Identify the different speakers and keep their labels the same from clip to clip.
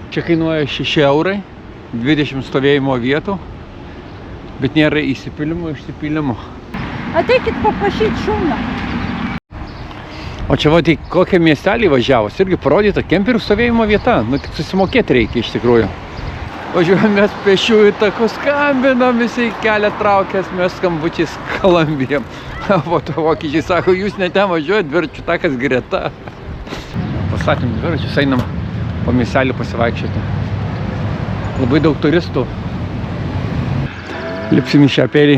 Speaker 1: Čia kainuoja 6 eurai, 20 stovėjimo vietų, bet nėra įsipylimo, išsipylimo.
Speaker 2: Ateikit paprašyti šuną.
Speaker 1: O čia va, tai kokią miestelį važiavus, irgi parodyta kemperių stovėjimo vieta, nu tik susimokėti reikia iš tikrųjų. Važiuojam mes pešiųjų takus, skambinam, visi kelią traukės, mes skambučiais kalambėjom. O to vokiečiai sako, jūs ne ten važiuojat, dviračių takas greta. Pastatėm dviračius, einam po miestelį pasivaikščioti. Labai daug turistų. Lipsim į šią pelį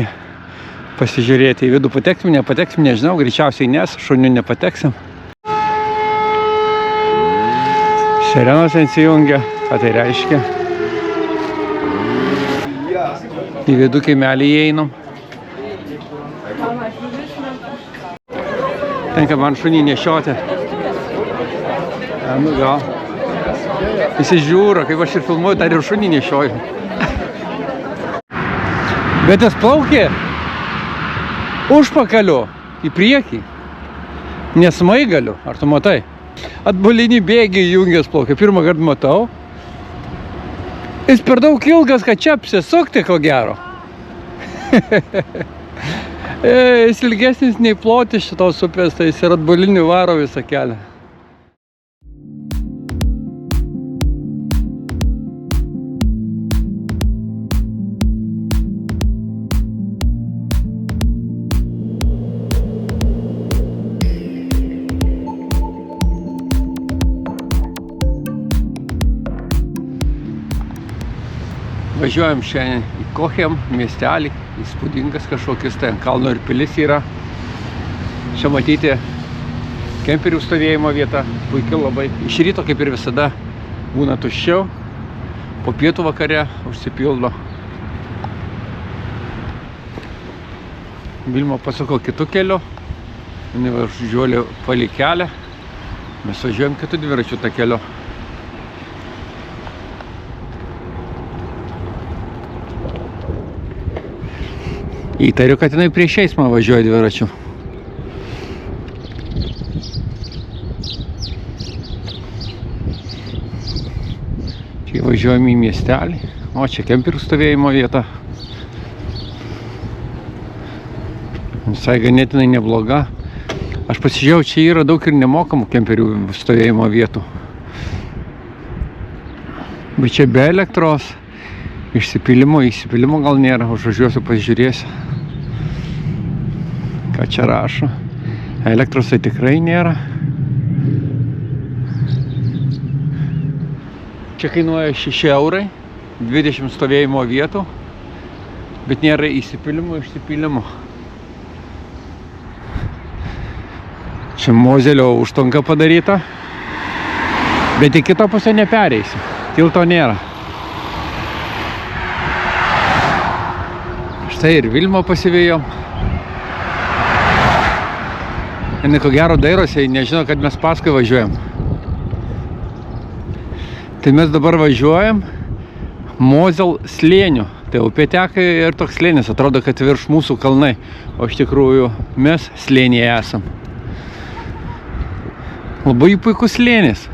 Speaker 1: pasižiūrėti. Į vidų pateksim, nepateksim, nežinau, greičiausiai nes, šunių nepateksim. Sirenos įsijungia, ką tai reiškia. Į vidų kaimelį įeinam. Tenka man šunį nešioti. Nu gal. Visi žiūro, kaip aš ir filmuoju, dar ir šunį nešioju. Bet jis plaukė užpakaliu į priekį, nesmaigaliu, ar tu matai? Atbulinį bėgį jungęs plaukia, pirmą kartą matau. Jis per daug ilgas, kad čia apsisukti, ko gero. Jis ilgesnis nei plotis šitos upės, tai jis ir atbulinį varo visą kelią. Važiuojam šiandien į Cochem miestelį, įspūdingas kažkokis, tai ant kalno ir pilis yra. Čia matyti kemperių stovėjimo vieta, puikiai labai. Iš ryto, kaip ir visada, būna tuščiau, po pietų vakare užsipildo. Vilma pasuko kitų kelių, jinai važiuoja palei kelią, mes važiuojam kitų dviračių tą keliu. Įtariu, kad jinai prieš eismą važiuoja dviračiu. Čia važiuojam į miestelį, o čia kemperių stovėjimo vieta. Visai ganėtinai nebloga. Aš pasižiūrėjau, čia yra daug ir nemokamų kemperių stovėjimo vietų. Bet čia be elektros. Įsipylimo gal nėra, užvažiuosiu, pasižiūrėsiu, ką čia rašo. Elektros tai tikrai nėra. Čia kainuoja 6 eurai, 20 stovėjimo vietų, bet nėra įsipylimo, išsipylimo. Čia Mozelio užtvanka padaryta, bet į kitą pusę nepereisi, tilto nėra. Štai ir Vilma pasivėjom. Jinai ko gero dairosi, nežino, kad mes paskui važiuojam. Tai mes dabar važiuojam Mozel slėniu. Tai upė teka ir toks slėnis, atrodo, kad virš mūsų kalnai, o iš tikrųjų mes slėnyje esam. Labai puikus slėnis.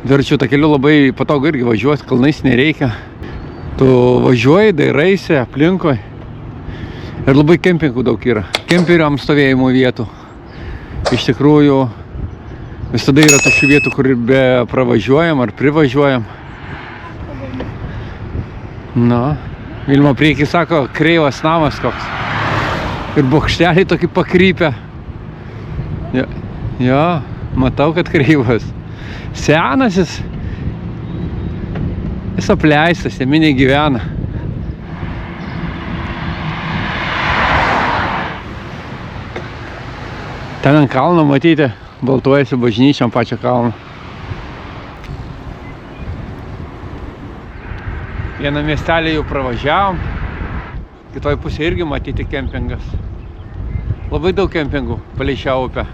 Speaker 1: Dviračių takeliu labai patogu irgi važiuoti, kalnais nereikia. Tu važiuoji, dairaisi aplinkui. Ir labai kempingų daug yra. Kemperiams stovėjimo vietų. Iš tikrųjų, visada yra tokių vietų, kur be pravažiuojam ar privažiuojam. Na, Vilma priekį sako, kreivas namas koks. Ir bokšteliai tokį pakrypę. Jo, matau, kad kreivas. Senas jis. Jis apleistas, jame negyvena. Ten ant kalno matyti, baltuojasi bažnyčiam pačią kalną. Vieną miestelį jau pravažiavom, kitoj pusėje irgi matyti kempingas. Labai daug kempingų palei šią upę.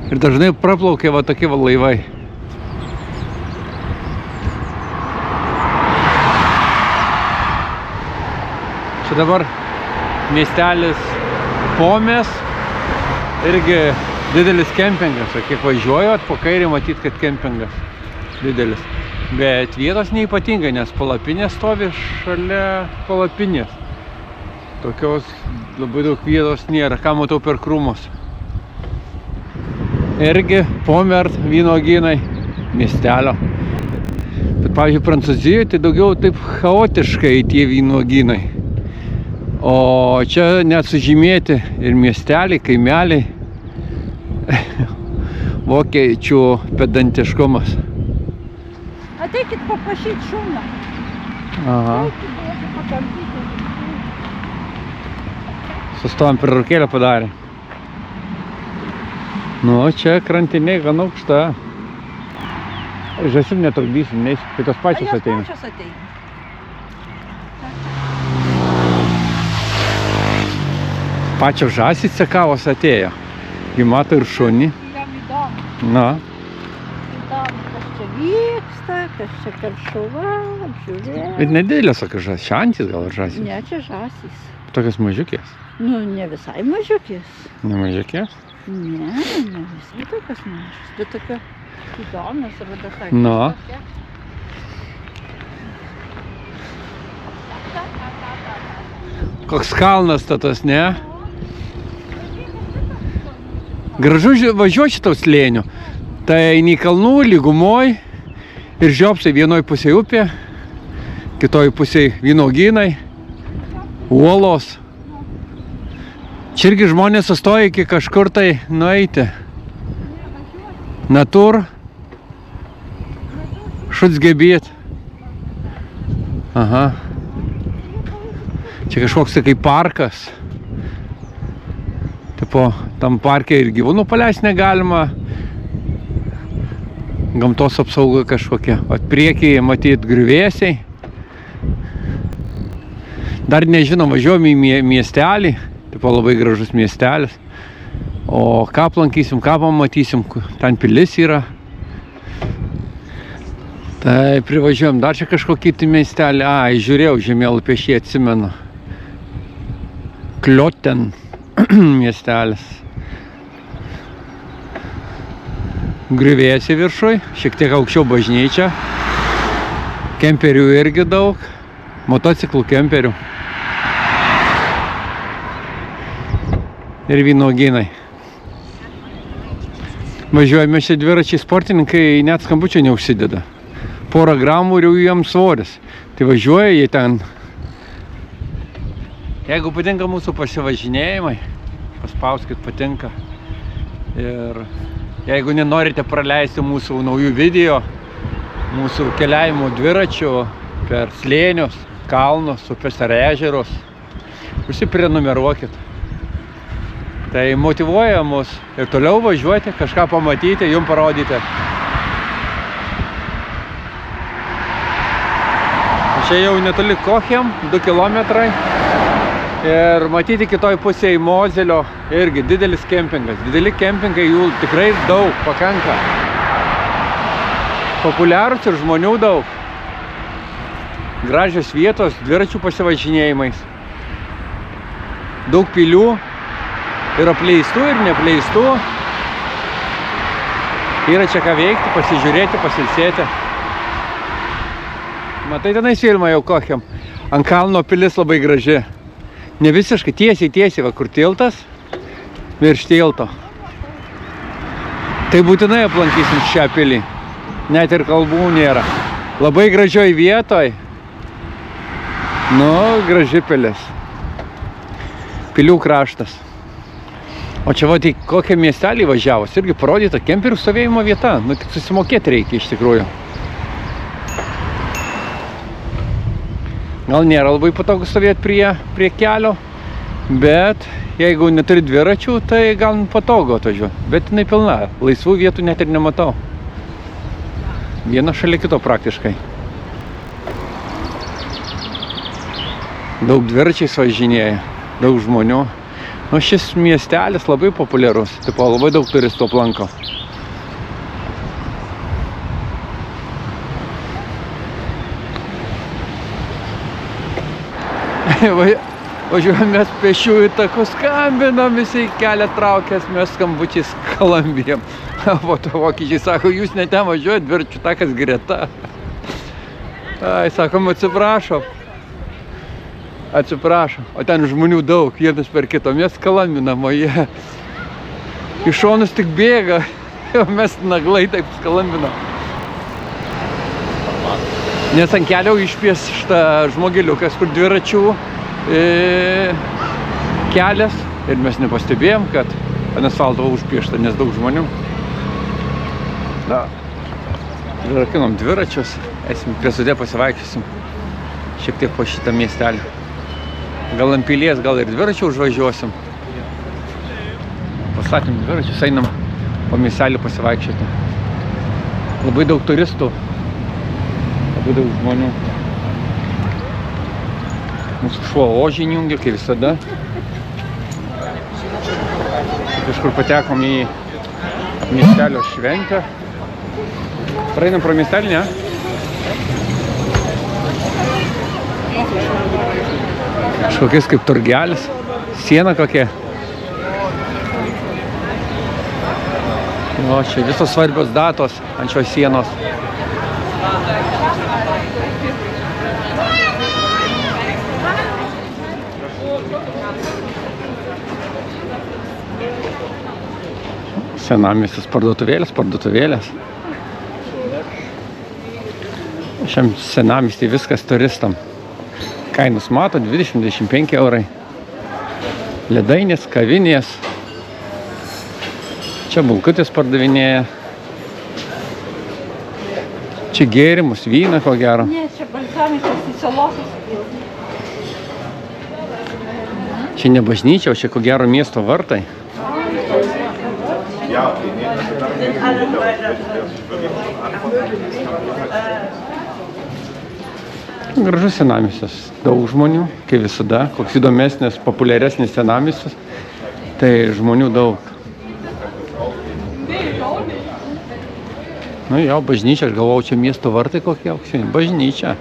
Speaker 1: Ir dažnai praplaukia va tokie laivai. Čia dabar miestelis Pomės, irgi didelis kempingas, o kiek važiuojat, po kairį matyt, kad kempingas. didelis. Bet vietos neypatingai, nes palapinė stovi šalia palapinės. Tokios labai daug vietos nėra, ką matau per krūmus. Irgi Pomert vynuogynai miestelio. Bet, pavyzdžiui, Prancūzijoje tai daugiau taip chaotiškai tie vynuogynai. O čia net sužymėti ir miesteliai, kaimeliai. Vokiečių pedantiškumas.
Speaker 2: Ateikit paprašyti šuną.
Speaker 1: Aha.
Speaker 2: Ateikit, duosiu patampyti.
Speaker 1: Sustojom pertraukėlę padarė. Nu, čia krantiniai gan aukšta. Žąsim netrukdysim, neis, kai tos pačios ateina.
Speaker 2: Jos pačios ateina.
Speaker 1: Pačios žąsys sekavos atėjo. Ji mato ir šunį.
Speaker 2: Jam įdomu.
Speaker 1: Na,
Speaker 2: Įdomu, kas čia vyksta, kas čia karšuva, žiūrėk.
Speaker 1: bet nedidelės tokios žąsys. Šantys gal žąsys.
Speaker 2: Ne, čia žąsys.
Speaker 1: Tokios mažiukės.
Speaker 2: Nu, ne visai mažiukės.
Speaker 1: Ne mažiukės?
Speaker 2: Ne visai tokios mažos, bet tokia įdomios arba tokia.
Speaker 1: Nu. Koks kalnas tas, ne? Gražu važiuoti šitau slėniu. Tai eini kalnų, lygumoj ir žiopsai vienoj pusėje upė, kitoj pusėje vynuogynai, uolos. Čia irgi žmonės sustoja iki kažkur tai nueiti. Natur. Šutsgebėt. Aha. Čia kažkoks tai kaip parkas. Tipo, tam parke ir gyvūnų paleist negalima. Gamtos apsauga kažkokia. O priekyje matyt griuvėsiai. Dar nežinom, važiuojam į miestelį. Tipo, labai gražus miestelis. O ką aplankysim, ką pamatysim, ten pilis yra. Tai privažiuojam dar čia kažkokį miestelį. Ai, žiūrėjau žemėlapį, aš jį atsimenu. Klioten miestelis. Griuvėsiai viršui, šiek tiek aukščiau bažnyčia. Kemperių irgi daug. Motociklų kemperių. Ir vynuogynai. Važiuojame čia dviračiai sportininkai, net skambučio neužsideda. Porą gramų ir jau jiems svoris. Tai važiuoja jie ten. Jeigu patinka mūsų pasivažinėjimai, paspauskit patinka. Ir jeigu nenorite praleisti mūsų naujų video, mūsų keliavimo dviračių per slėnius, kalnus, upes ar ežerus, užsiprenumeruokit. Tai motyvuoja mus ir toliau važiuoti, kažką pamatyti, jums parodyti. Čia jau netoli Kochem, 2 kilometrai. Ir matyti kitoj pusėje Mozelio irgi didelis kempingas. Dideli kempingai, jų tikrai daug, pakanka. Populiarūs ir žmonių daug. Gražios vietos, dviračių pasivažinėjimais. Daug pilių. Ir apleistų, ir neapleistų. Yra čia ką veikti, pasižiūrėti, pasilsėti. Matai, tenais filmą jau Kochem. Ant kalno pilis labai graži. Ne visiškai tiesiai, va kur tiltas, virš tilto. Tai būtinai aplankysim šią pilį. Net ir kalbų nėra. Labai gražioj vietoj. Nu, graži pilis. Pilių kraštas. O čia va, tai kokią miestelį važiavus, irgi parodyta kemperių stovėjimo vieta. Nu, tik susimokėti reikia iš tikrųjų. Gal nėra labai patogu stovėti prie kelio, bet jeigu neturi dviračių, tai gal patogu atvažiuoti. Bet jinai pilna, laisvų vietų net ir nematau. Viena šalia kito praktiškai. Daug dviračiais važinėja, daug žmonių. Nu, šis miestelis labai populiarus, tipo, labai daug turistų aplanko. Važiuojam mes pešiųjų taku, skambinam, visi kelią traukės, mes skambučiais kalambėjom. O to vokiečiai sako, jūs ne ten važiuojat, dviračių takas greta. Ai, sakom, atsiprašom. Atsiprašom. O ten žmonių daug, vienas per kito. Mes kalambinam, o jie iš šonus tik bėga. O mes naglai taip skalambinam. Nes ant kelio išpiešta žmogeliukas, kur dviračių kelias. Ir mes nepastebėjom, kad ant asfalto užpiešta, nes daug žmonių. Na, rakinom dviračius, eisim prie sudė pasivaikščiosim šiek tiek po šitą miestelį. Gal ant pilies, gal ir dviračių užvažiuosim. Pastatėm dviračius, einam po miestelį pasivaikščioti. Labai daug turistų, labai daug žmonių. Mūsų šuo ožinį jungia, kaip visada. Kažkur patekom į miestelio šventę. Praeinam pro miestelį, ne? Kažkokiais kaip turgelis, siena kokia. O, čia visos svarbios datos ant šios sienos. Senamiestis parduotuvėlės. Šiam senamiestį viskas turistam. Kainos mato 20-25 eurai. Ledainės, kavinės. Čia bulkutės pardavinėja. Čia gėrimus, vyną, ko gero.
Speaker 2: Ne, čia balsamikas į salosas.
Speaker 1: Čia ne bažnyčia, o čia ko gero miesto vartai. Gražus senamiestis, daug žmonių, kaip visada, koks įdomesnis, populiaresnis senamiestis, tai žmonių daug. Nu jo, bažnyčia, aš galvojau, čia miesto vartai kokie auksiniai, bažnyčia.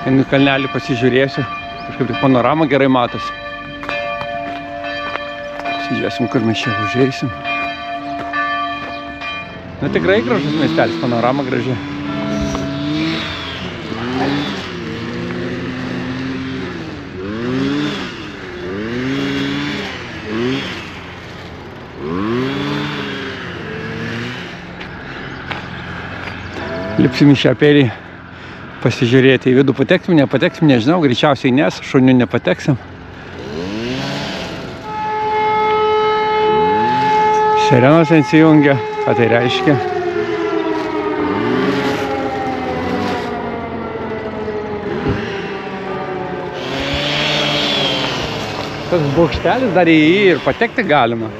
Speaker 1: Einu į kalnelį pasižiūrėsiu, kažkaip tai panorama gerai matosi. Pasižiūrėsim, kur mes čia užeisim. Na tikrai gražus miestelis, panorama graži. Lipsim į šią pelį. Pasižiūrėti į vidų, pateksim, nepateksim, nežinau, greičiausiai nes, šunių nepateksim. Sirenos įsijungia, ką tai reiškia? Tas bokštelis dar į jį ir patekti galima.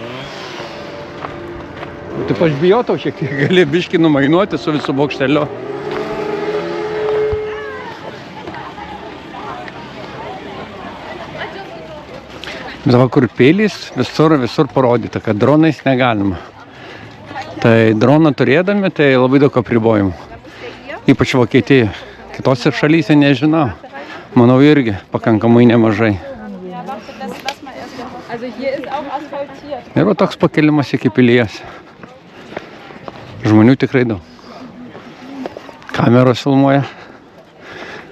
Speaker 1: Taip aš bijotau šiek tiek, gali biškį numainuoti su visu bokšteliu. Dabar kur pėlys, visur parodyta, kad dronais negalima. Tai droną turėdami, tai labai daug apribojimų. Ypač Vokietijoje. Kitose šalyse nežinau. Manau irgi pakankamai nemažai. Ir va toks pakelimas iki pilies. Žmonių tikrai daug. Kameros filmuoja,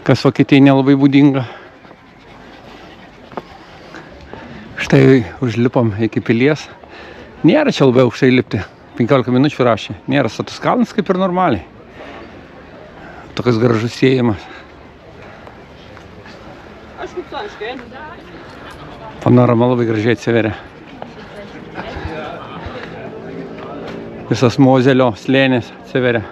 Speaker 1: kas Vokietijai nelabai būdinga. Štai užlipom iki pilies. Nėra čia labai aukštai lipti. 15 minučių rašė. Nėra status kalnas kaip ir normaliai. Tokias gražus sėjimas. Panorama labai gražiai atsiveria. Visas Mozelio slėnis atsiveria.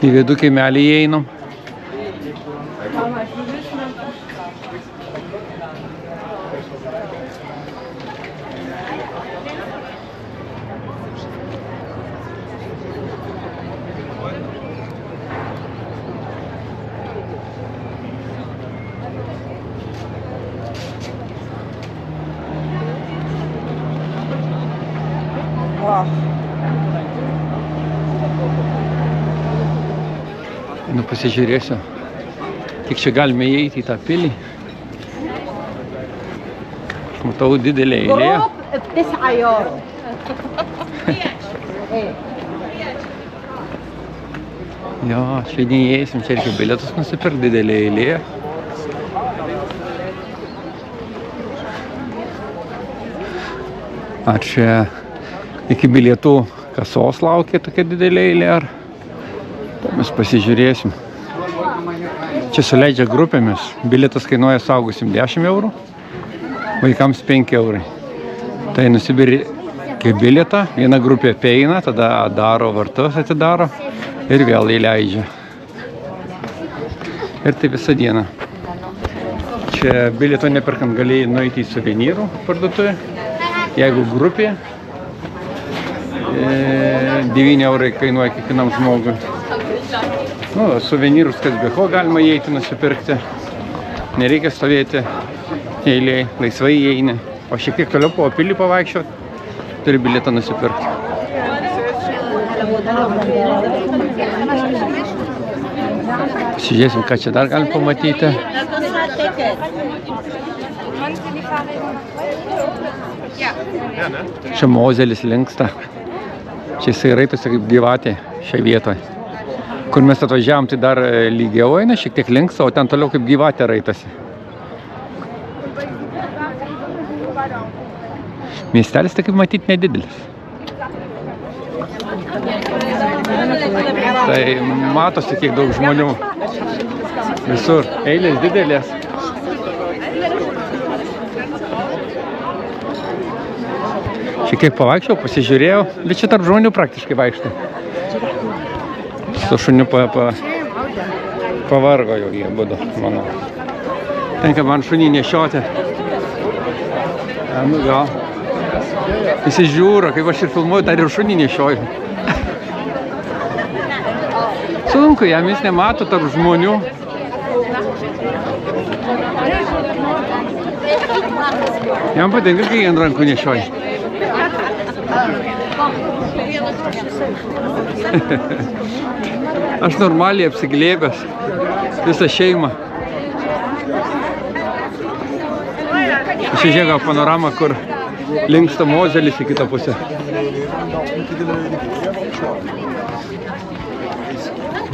Speaker 1: Į vidų kaimelį įeinam. Nu, pasižiūrėsiu, kiek čia galime įeiti į tą pilį. Matau didelę eilę. Jo, čia neįeisim, čia reikia bilietus nusipirkti, didelė eilė. Ar čia iki bilietų kasos laukia tokia didelė eilė, ar mes pasižiūrėsim. Čia suleidžia grupėmis. Bilietas kainuoja saugusim 10 eurų, vaikams 5 eurai. Tai nusibiri kaip bilietą, viena grupė apeina, tada daro vartus, atidaro ir vėl įleidžia. Ir tai visą dieną. Čia bilieto neperkant galėjai nueiti į suvenyrų parduotuvę. Jeigu grupė, 9 eurai kainuoja kiekvienam žmogui. Nu, suvenyrus, kas be ko galima įeiti nusipirkti. Nereikia stovėti eilėj, laisvai įeini. O šiek tiek toliau po pilį pavaikščiot, turi bilietą nusipirkti. Pasižiūrėsim, ką čia dar galim pamatyti. Čia mozelis linksta. Čia jisai raitosi kaip gyvatė šiai vietoje. Kur mes atvažiavom, tai dar lygiau eina, šiek tiek linksta, o ten toliau kaip gyvatė raitosi. Miestelis tai kaip matyti nedidelis. Tai matosi, kiek daug žmonių. Visur eilės didelės. Šiek tiek pavaikščiau, pasižiūrėjau, bet čia tarp žmonių praktiškai vaikšto. Su šuniu pavargo jau jie būdu, manau. Tenka man šunį nešioti. Nu gal. Visi žiūro, kaip aš ir filmuoju, dar ir šunį nešioju. Sunku, jam jis nemato tarp žmonių. Jam patinka, kai ant rankų nešioju. Aš normaliai apsiglėbęs visą šeimą. Pasižiūrėjau panoramą, kur linksta mozelis į kitą pusę.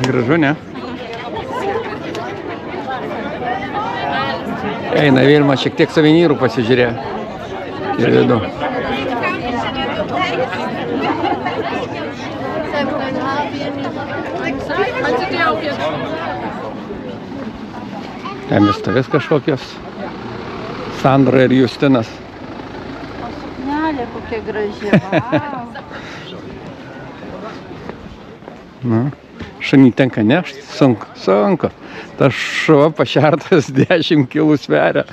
Speaker 1: Gražu, ne? Eina Vilma, šiek tiek suvenyrų pasižiūrėjo. Ir vidu. Ten stovės kažkokios. Sandra ir Justinas.
Speaker 2: O suknelė kokia graži.
Speaker 1: Na, šunį tenka nešti, sunku. Tas šuo pašertas 10 kilų sveria.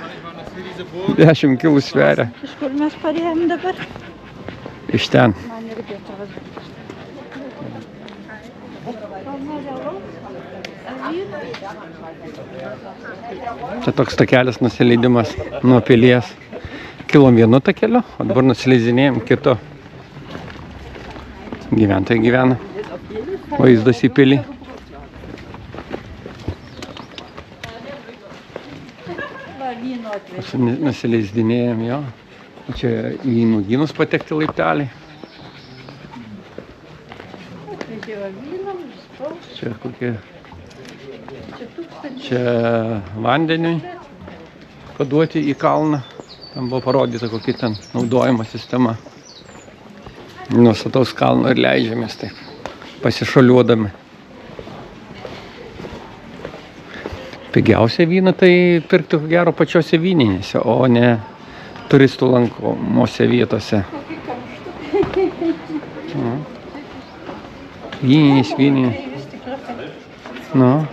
Speaker 1: 10 kilų sveria.
Speaker 2: Iš kur mes parėjom dabar?
Speaker 1: Iš ten.
Speaker 2: Man irgi atrodo.
Speaker 1: Čia toks takelis nusileidimas nuo pilies. Kilom vienu takeliu, o dabar nusileidinėjom kitu. Gyventojai gyvena. Vaizdas į pilį. Nusileidinėjom jo. Čia į nugynus patekti laipteliai. Čia kokie... Čia vandeniui paduoti į kalną. Ten buvo parodyta, kokia ten naudojama sistema. Nuo stataus kalno ir leidžiamės taip, pasišoliuodami. Pigiausia vyną tai pirkti ko gero pačiose vyninėse, o ne turistų lankomose vietose. Vyninės. Nu.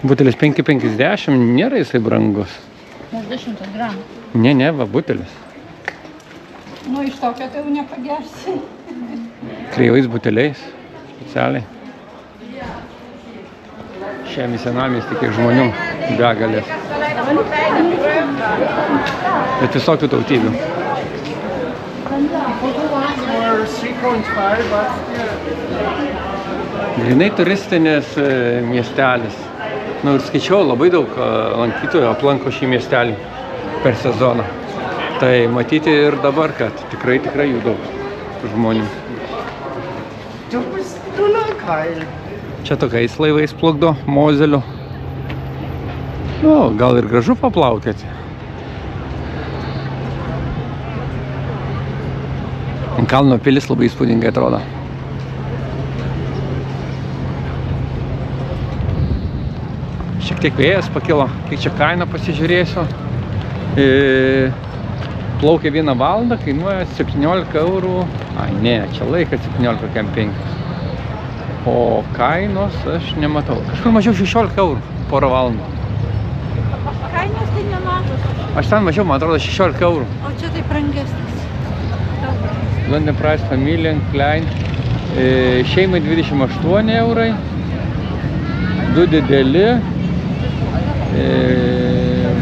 Speaker 1: Butelis 5,50, nėra jisai brangus.
Speaker 2: 10 gramų.
Speaker 1: Ne, va, butelis.
Speaker 2: Nu, iš tokio tai jau nepagersi.
Speaker 1: Kreivais buteliais, specialiai. Šiame senamiesty kiek žmonių begalės. Bet visokių tautybių. Grinai turistinis miestelis. Nu ir skaičiau, labai daug lankytojų aplanko šį miestelį per sezoną. Tai matyti ir dabar, kad tikrai jų daug žmonių. Čia tokiais laivais plukdo Mozeliu. Nu, gal ir gražu paplaukėti. Kalno pilis labai įspūdingai atrodo. Šiek tiek vėjas pakilo, kiek čia kaina pasižiūrėsiu. Plaukia 1 valandą, kainuoja 17 eurų. Ai, ne, čia laikas 17,5. O kainos aš nematau. Kažkur mažiau 16 eurų porą valandų.
Speaker 2: Kainos tai nemažos.
Speaker 1: Aš ten mažiau, man atrodo, 16 eurų.
Speaker 2: O čia tai brangesnis.
Speaker 1: London Price Family Klein. Šeimai 28 eurai. 2 dideli.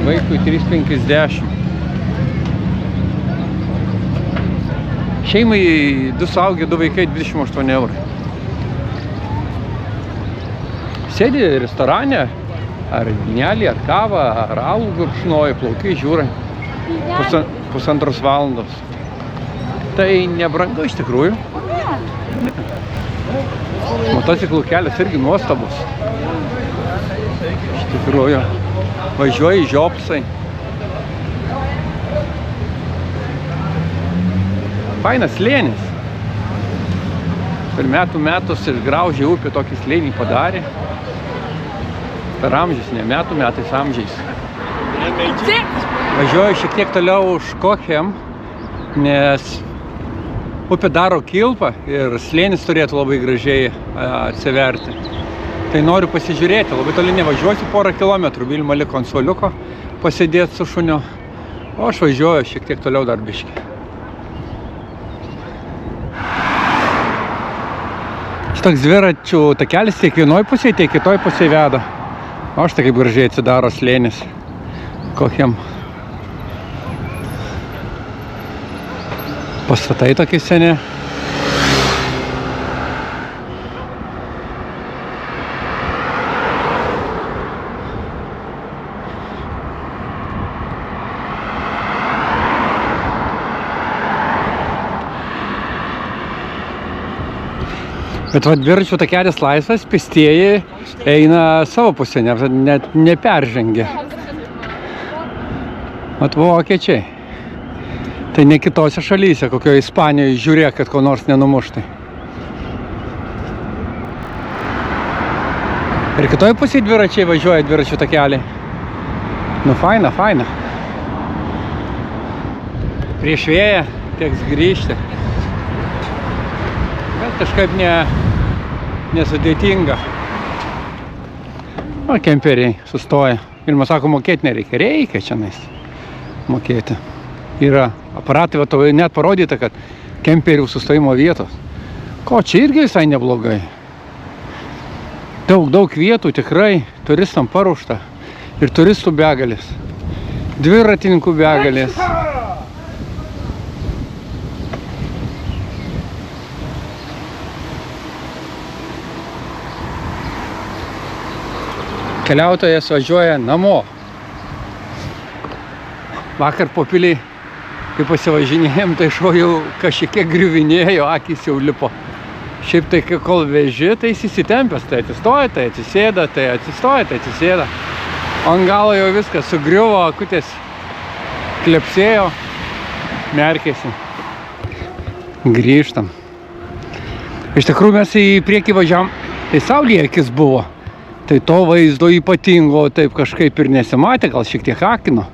Speaker 1: Vaikui 3,50. Šeimai 2 suaugę, 2 vaikai 28 eurai. Sėdi restorane, ar vynelį, ar kavą, ar alų gurkšnoji, plaukai žiūrai. Pusantros valandos. Tai nebrangu iš tikrųjų. Motociklų kelias irgi nuostabus. Iš tikrųjų. Važiuoji žiopsai. Fainas slėnis. Per metus ir graužė upė tokį slėnį padarė. Per amžius, ne metais amžiais. Važiuoju šiek tiek toliau už Kokhem, nes upė daro kilpą ir slėnis turėtų labai gražiai atsiverti. Tai noriu pasižiūrėti, labai toli nevažiuosiu, porą kilometrų. Vilma liko ant suoliuko pasėdėti su šuniu, o aš važiuoju šiek tiek toliau dar biškį. Šitoks dviračių takelis tiek vienoj pusėje, tiek kitoj pusėje veda. O štai kaip gražiai atsidaro slėnis Kokhem. Pastatai tokie seni. Bet va, dviračių takelis laisvas, pėstieji eina savo pusę, net neperžengia. Vat vokiečiai. Tai ne kitose šalyse, kokioje Ispanijoje žiūrėk, kad ko nors nenumuštai. Ir kitoje pusėje dviračiai važiuoja dviračių takelį. Nu, faina. Prieš vėją teks grįžti. Bet kažkaip nesudėtinga. O kemperiai sustoja. Vilma sako, mokėti nereikia. Reikia čianais mokėti. Yra aparatai, va, to net parodyta, kad kemperių sustojimo vietos. Ko, čia irgi visai neblogai. Daug vietų tikrai turistam paruošta. Ir turistų begalės. Dviratininkų begalės. Keliautojas važiuoja namo. Vakar po pilį, kai pasivažinėjom, tai šuo jau kažkiek griuvinėjo, akys jau lipo. Šiaip tai, kol veži, tai jis įsitempęs, tai atsistoja, tai atsisėda, tai atsistoja, tai atsisėda. O ant galo jau viskas sugriuvo, akutės klepsėjo, merkėsi. Grįžtam. Iš tikrųjų mes į priekį važiavom, tai saulėje akis buvo. Tai to vaizdo ypatingo taip kažkaip ir nesimatė, gal šiek tiek akino.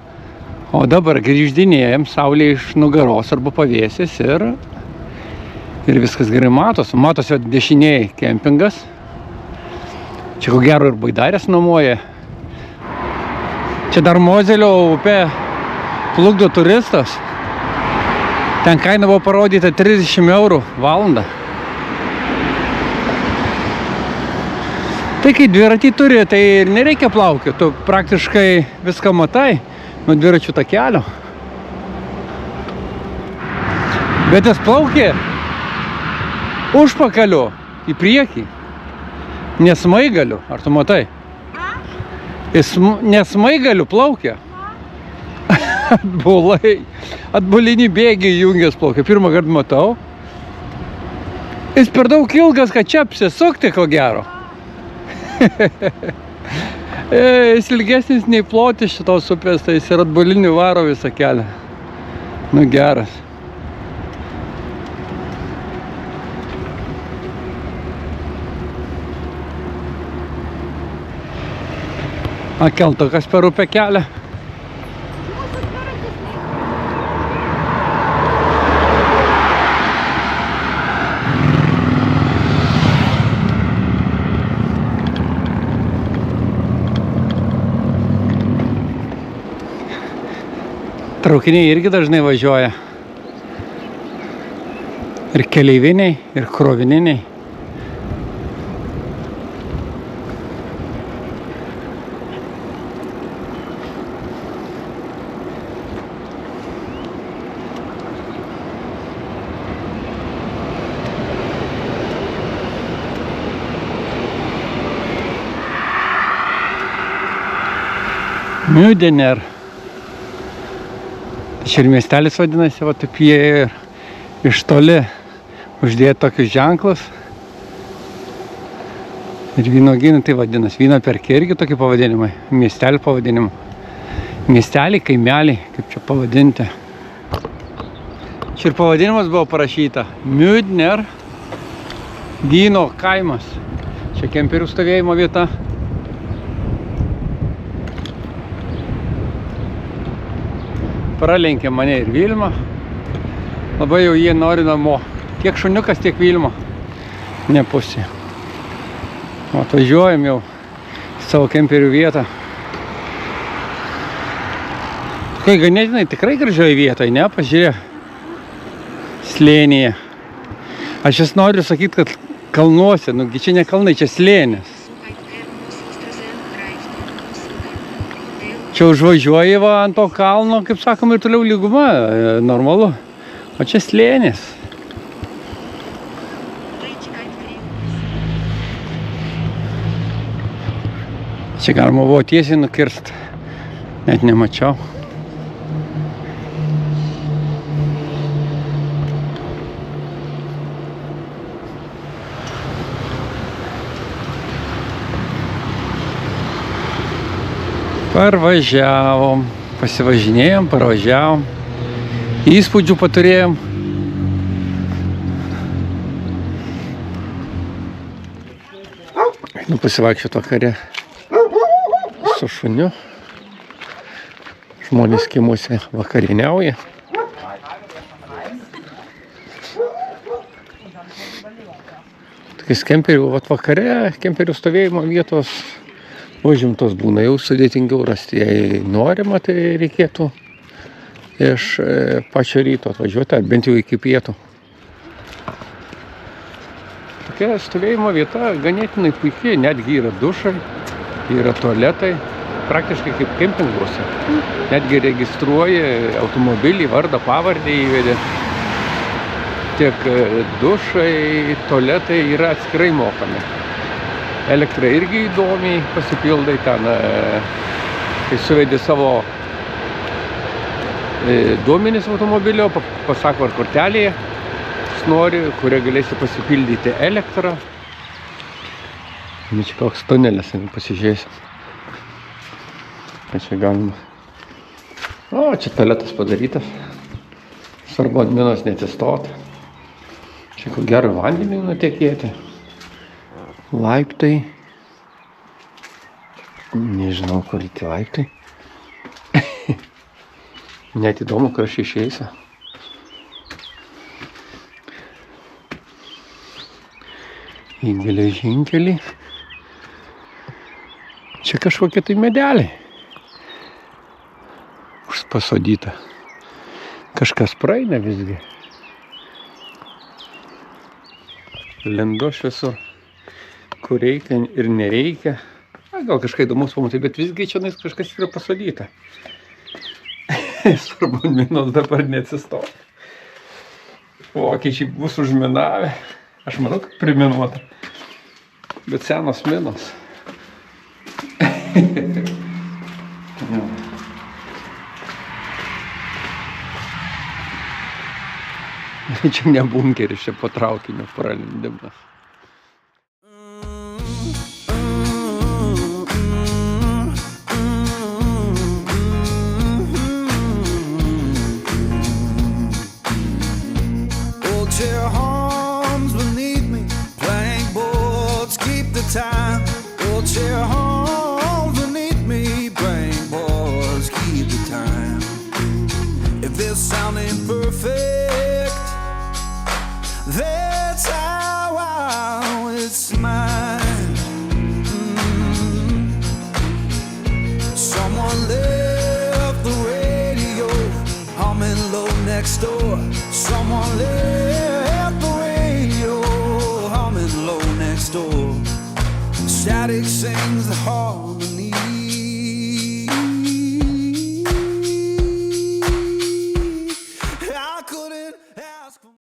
Speaker 1: O dabar grįždinėjom, saulė iš nugaros arba pavėsis ir viskas gerai matosi. Matosi dešinėje kempingas. Čia ko gero ir baidarės nuomoja. Čia dar Mozelio upė plukdo turistas. Ten kaina buvo parodyta 30 eurų valandą. Tai kai dviratį turi, tai ir nereikia plaukioti, tu praktiškai viską matai nuo dviračių takelio. Bet jis plaukė užpakaliu į priekį, nesmaigaliu, ar tu matai? Jis nesmaigaliu plaukė. Atbulinį bėgį jungęs plaukė, pirmą kartą matau. Jis per daug ilgas, kad čia apsisukti, ko gero. Jis ilgesnis nei plotis šitos upės, tai jis ir atbulinį varo visą kelią. Nu geras. A keltukas per upę kelią. Traukiniai irgi dažnai važiuoja. Ir keleiviniai, ir krovininiai. Müdener. Čia ir miestelis vadinasi, va taip jie ir iš toli uždėję tokius ženklus. Ir vynuogynai tai vadinasi. Vyno perkė irgi tokie pavadinimai. Miestelį pavadinimai. Miestelį, kaimeliai, kaip čia pavadinti. Čia ir pavadinimas buvo parašyta. Müdener vyno kaimas. Čia kemperių stovėjimo vieta. Pralenkė mane ir Vilma. Labai jau jie nori namo. Tiek šuniukas, tiek Vilma. Ne pusė. Atvažiuojam jau į savo kemperių vietą. Kai ganėtinai tikrai gražioje vietoje, ne? Pažiūrėk. Slėnyje. Aš vis noriu sakyti, kad kalnuose. Nugi čia ne kalnai, čia slėnis. Čia užvažiuoji va ant to kalno, kaip sakom, ir toliau lyguma, normalu. O čia slėnis. Čia galima buvo tiesiai nukirst. Net nemačiau. Parvažiavom, pasivažinėjom, parvažiavom, įspūdžių paturėjom. Einu pasivaikščioti vakare su šuniu. Žmonės kiemuose vakarieniauja. Tokiais kemperių, vakare kemperių stovėjimo vietos užimtos būna, jau sudėtingiau rasti. Jei norima, tai reikėtų iš pačio ryto atvažiuoti, ar bent jau iki pietų. Tokia stovėjimo vieta ganėtinai puikiai, netgi yra dušai, yra tualetai, praktiškai kaip kempinguose. Netgi registruoja automobilį, vardą, pavardę įvedė. Tiek dušai, tualetai yra atskirai mokami. Elektra irgi įdomiai pasipildai ten, kai suvedi savo duomenis automobilio, pasako ar kortelėje, nori, kuria galėsi pasipildyti elektrą. Čia koks tunelis, pasižiūrėsim. Čia galima. O, čia tualetas padarytas. Svarbu ant minos neatsistoti. Čia ko gero vandenį nutekėti. Laiptai. Nežinau, kur tie laiptai. Net įdomu, kur aš išeisiu. Į geležinkelį. Čia kažkokie tai medeliai. Pasodyta. Kažkas praeina visgi. Lendu aš visur. kur reikia ir nereikia. Na, gal kažką įdomus pamatyti, bet visgi čia kažkas yra pasadyta. Svarbu, minos dabar neatsistoja. Vokiečiai bus užminavę. Aš manau, kad priminuota. Bet senos minos. Čia ne bunkeris, čia po traukinio pralindimas.
Speaker 3: Chair horns beneath me, plank boards keep the time. Old chair horns beneath me, plank boards keep the time. If this sound ain't perfect, that's how it's mine. Someone left the radio humming low next door. Someone left the radio humming low next door. Static sings the harmony